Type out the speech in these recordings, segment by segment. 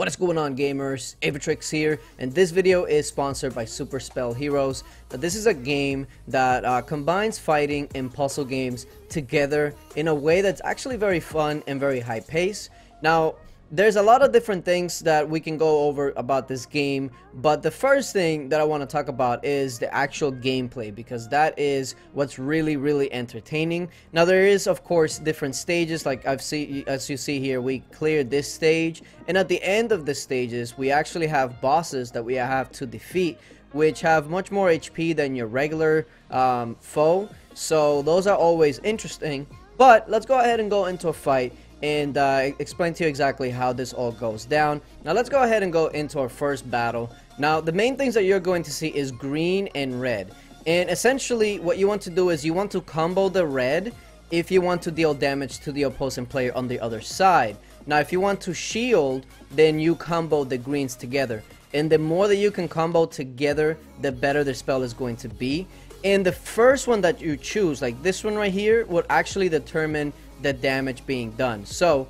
What is going on, gamers? Aevatrex here, and this video is sponsored by Super Spell Heroes. Now, this is a game that combines fighting and puzzle games together in a way that's actually very fun and very high pace. Now, there's a lot of different things that we can go over about this game, but the first thing that I want to talk about is the actual gameplay, because that is what's really entertaining. Now, there is of course different stages, like as you see here, we cleared this stage, and at the end of the stages we actually have bosses that we have to defeat, which have much more HP than your regular foe. So those are always interesting. But let's go ahead and go into a fight and explain to you exactly how this all goes down. Now let's go ahead and go into our first battle. Now the main things that you're going to see is green and red, and essentially what you want to do is you want to combo the red if you want to deal damage to the opposing player on the other side. Now if you want to shield, then you combo the greens together, and the more that you can combo together, the better the spell is going to be. And the first one that you choose, like this one right here, would actually determine the damage being done. So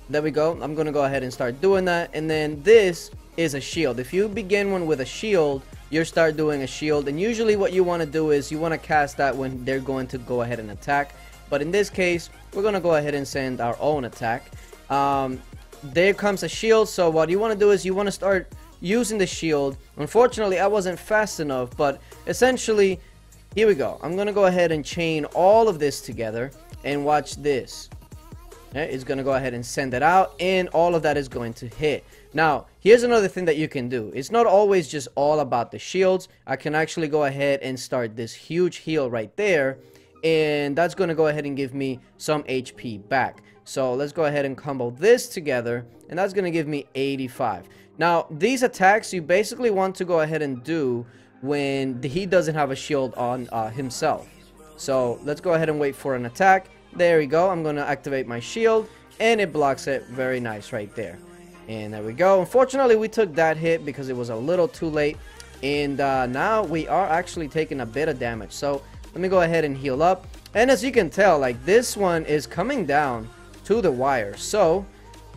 there we go. I'm gonna go ahead and start doing that. And then this is a shield. If you begin one with a shield, you start doing a shield, and usually what you want to do is you want to cast that when they're going to go ahead and attack. But in this case, we're gonna go ahead and send our own attack. There comes a shield, so what you want to do is you want to start using the shield. Unfortunately, I wasn't fast enough, but essentially here we go. I'm gonna go ahead and chain all of this together, and watch this. It's gonna go ahead and send it out, and all of that is going to hit. Now here's another thing that you can do. It's not always just all about the shields. I can actually go ahead and start this huge heal right there, and that's gonna go ahead and give me some HP back. So let's go ahead and combo this together, and that's gonna give me 85. Now these attacks you basically want to go ahead and do when he doesn't have a shield on himself. So let's go ahead and wait for an attack. There we go. I'm going to activate my shield, and it blocks it. Very nice right there. And there we go. Unfortunately, we took that hit because it was a little too late. And now we are actually taking a bit of damage. So let me go ahead and heal up. And as you can tell, like, this one is coming down to the wire. So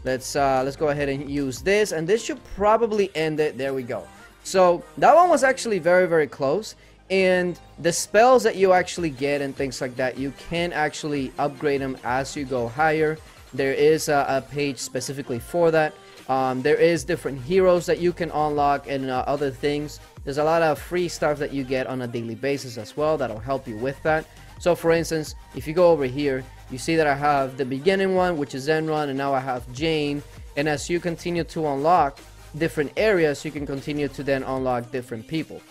let's go ahead and use this, and this should probably end it. There we go. So that one was actually very close. And the spells that you actually get and things like that, you can actually upgrade them as you go higher. There is a page specifically for that. There is different heroes that you can unlock, and other things. There's a lot of free stuff that you get on a daily basis as well that'll help you with that. So for instance, if you go over here, you see that I have the beginning one, which is Zenron, and now I have Jane. And as you continue to unlock different areas, you can continue to then unlock different people.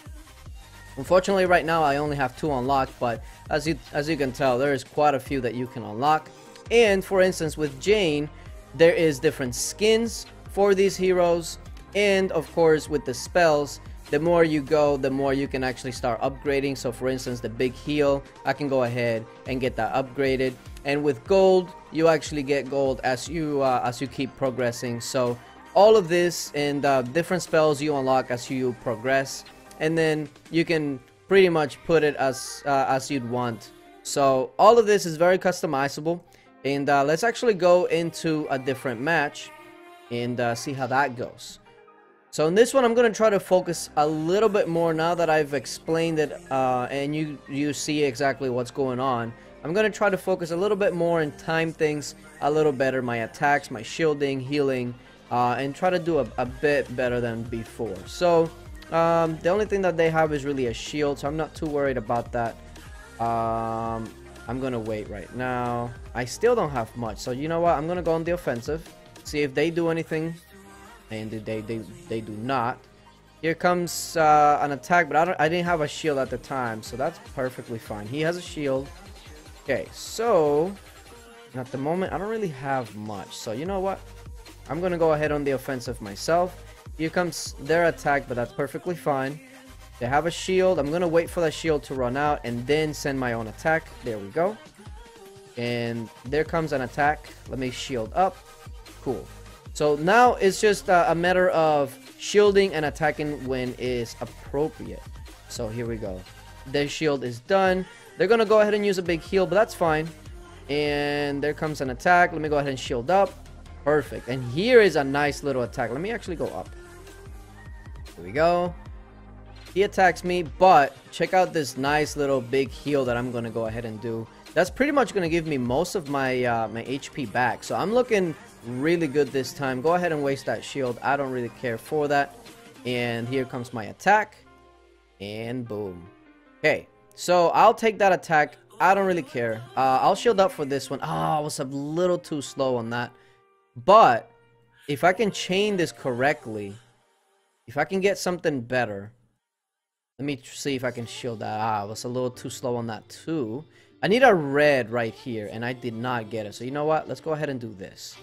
Unfortunately, right now I only have 2 unlocked, but as you can tell, there is quite a few that you can unlock. And for instance, with Jane, there is different skins for these heroes, and of course with the spells, the more you go, the more you can actually start upgrading. So for instance, the big heal, I can go ahead and get that upgraded. And with gold, you actually get gold as you keep progressing. So all of this and different spells you unlock as you progress, and then you can pretty much put it as you'd want. So all of this is very customizable, and let's actually go into a different match and see how that goes. So in this one, I'm going to try to focus a little bit more now that I've explained it, and you see exactly what's going on. I'm going to try to focus a little bit more and time things a little better, my attacks, my shielding, healing, and try to do a bit better than before. So the only thing that they have is really a shield, so I'm not too worried about that. I'm gonna wait right now. I still don't have much, so you know what, I'm gonna go on the offensive, see if they do anything, and they do not. Here comes an attack, but I didn't have a shield at the time, so that's perfectly fine. He has a shield. Okay, so at the moment I don't really have much, so you know what, I'm gonna go ahead on the offensive myself. Here comes their attack, but that's perfectly fine. They have a shield. I'm gonna wait for that shield to run out and then send my own attack. There we go. And there comes an attack. Let me shield up. Cool. So now it's just a matter of shielding and attacking when is appropriate. So here we go. Their shield is done. They're gonna go ahead and use a big heal, but that's fine. And there comes an attack. Let me go ahead and shield up. Perfect. And here is a nice little attack. Let me actually go up. Here we go. He attacks me, but check out this nice little big heal that I'm going to go ahead and do. That's pretty much going to give me most of my my HP back. So I'm looking really good this time. Go ahead and waste that shield. I don't really care for that. And here comes my attack. And boom. Okay, so I'll take that attack. I don't really care. I'll shield up for this one. Oh, I was a little too slow on that. But if I can chain this correctly, if I can get something better, let me see if I can shield that. I was a little too slow on that too. I need a red right here, and I did not get it. So you know what? Let's go ahead and do this.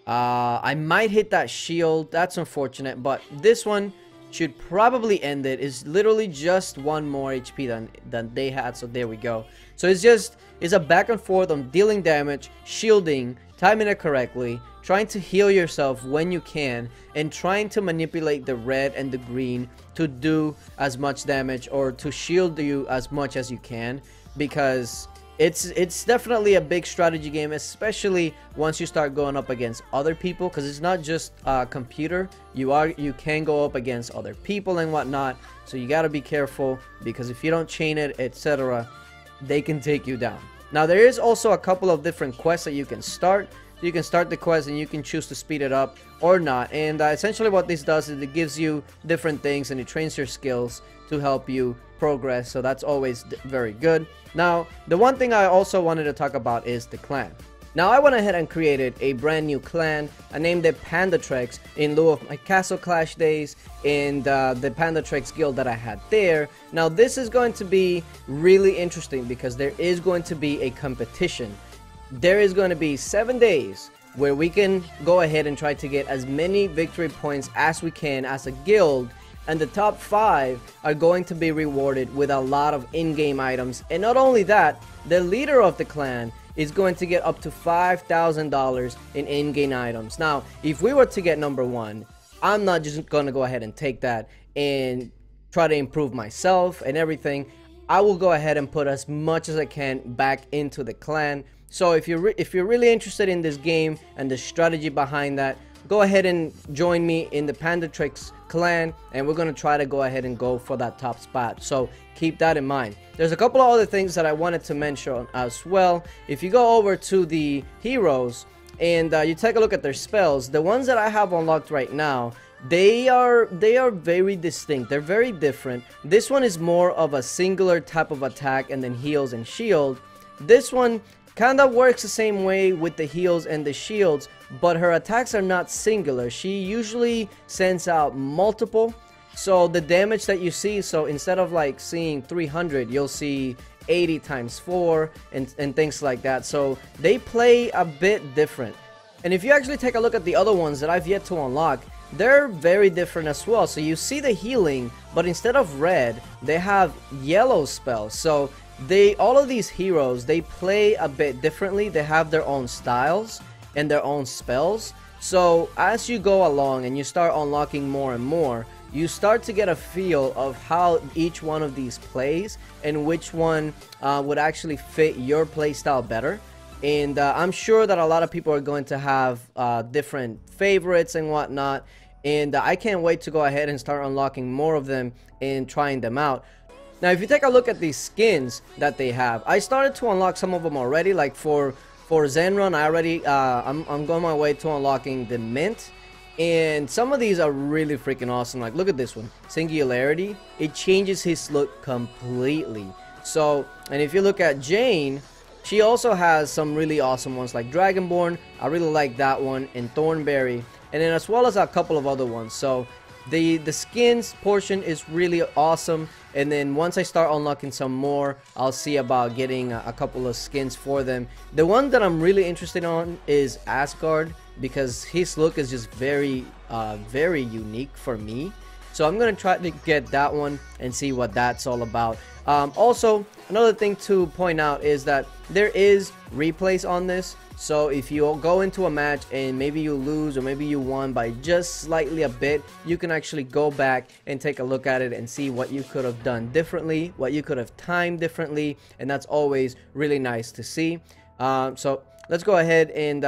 I might hit that shield. That's unfortunate, but this one should probably end it. It's literally just one more HP than they had. So there we go. So it's a back and forth on dealing damage, shielding, timing it correctly, trying to heal yourself when you can, and trying to manipulate the red and the green to do as much damage or to shield you as much as you can, because it's definitely a big strategy game, especially once you start going up against other people, because it's not just computer. You can go up against other people and whatnot, so you got to be careful, because if you don't chain it, etc., they can take you down. Now there is also a couple of different quests that you can start. So you can start the quest and you can choose to speed it up or not. And essentially what this does is it gives you different things and it trains your skills to help you progress. So that's always very good. Now, the one thing I also wanted to talk about is the clan. Now, I went ahead and created a brand new clan. I named it Aevatrex in lieu of my Castle Clash days and the Aevatrex guild that I had there. Now, this is going to be really interesting because there is going to be a competition. There is going to be 7 days where we can go ahead and try to get as many victory points as we can as a guild, and the top 5 are going to be rewarded with a lot of in-game items. And not only that, the leader of the clan is going to get up to $5,000 in in-game items. Now, if we were to get number 1, I'm not just going to go ahead and take that and try to improve myself and everything. I will go ahead and put as much as I can back into the clan. So if you're really interested in this game and the strategy behind that, go ahead and join me in the Aevatrex clan, and we're going to try to go ahead and go for that top spot. So keep that in mind. There's a couple of other things that I wanted to mention as well. If you go over to the heroes and you take a look at their spells, the ones that I have unlocked right now, they are very distinct. They're very different. This one is more of a singular type of attack and then heals and shield. This one kind of works the same way with the heals and the shields, but her attacks are not singular. She usually sends out multiple. So the damage that you see, so instead of like seeing 300, you'll see 80 times 4 and things like that. So they play a bit different. And if you actually take a look at the other ones that I've yet to unlock, they're very different as well. So you see the healing, but instead of red, they have yellow spells. So all of these heroes, they play a bit differently. They have their own styles and their own spells. So as you go along and you start unlocking more and more, you start to get a feel of how each one of these plays and which one would actually fit your playstyle better. And I'm sure that a lot of people are going to have different favorites and whatnot. And I can't wait to go ahead and start unlocking more of them and trying them out. Now, if you take a look at these skins that they have, I started to unlock some of them already. Like for Zenron, I already I'm going my way to unlocking the mint, and some of these are really freaking awesome. Like look at this one, Singularity. It changes his look completely. So, and if you look at Jane, she also has some really awesome ones like Dragonborn. I really like that one, and Thornberry, and then as well as a couple of other ones. So the skins portion is really awesome. And then once I start unlocking some more, I'll see about getting a couple of skins for them. The one that I'm really interested on is Asgard, because his look is just very unique for me. So I'm gonna try to get that one and see what that's all about. Also, another thing to point out is that there is replays on this. So if you go into a match and maybe you lose or maybe you won by just slightly a bit, you can actually go back and take a look at it and see what you could have done differently, what you could have timed differently, and that's always really nice to see. So let's go ahead and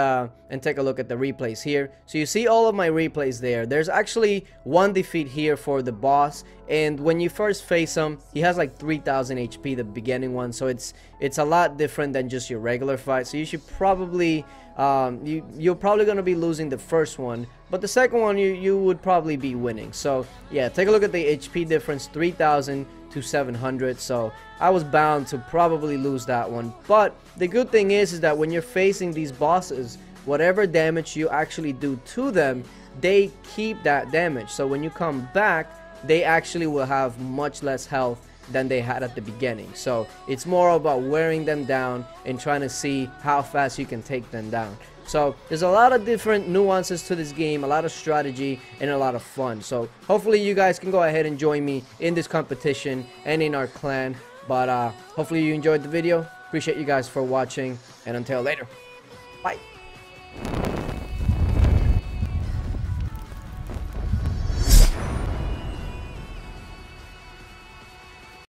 take a look at the replays here. So you see all of my replays there. There's actually one defeat here for the boss, and when you first face him, he has like 3000 HP, the beginning one, so it's a lot different than just your regular fight. So you should probably you're probably gonna be losing the first one, but the second one you would probably be winning. So yeah, take a look at the HP difference, 3000 to 700. So I was bound to probably lose that one. But the good thing is that when you're facing these bosses, whatever damage you actually do to them, they keep that damage. So when you come back, they actually will have much less health than they had at the beginning. So it's more about wearing them down and trying to see how fast you can take them down. So there's a lot of different nuances to this game, a lot of strategy, and a lot of fun. So hopefully you guys can go ahead and join me in this competition and in our clan. But hopefully you enjoyed the video. Appreciate you guys for watching, and until later, bye.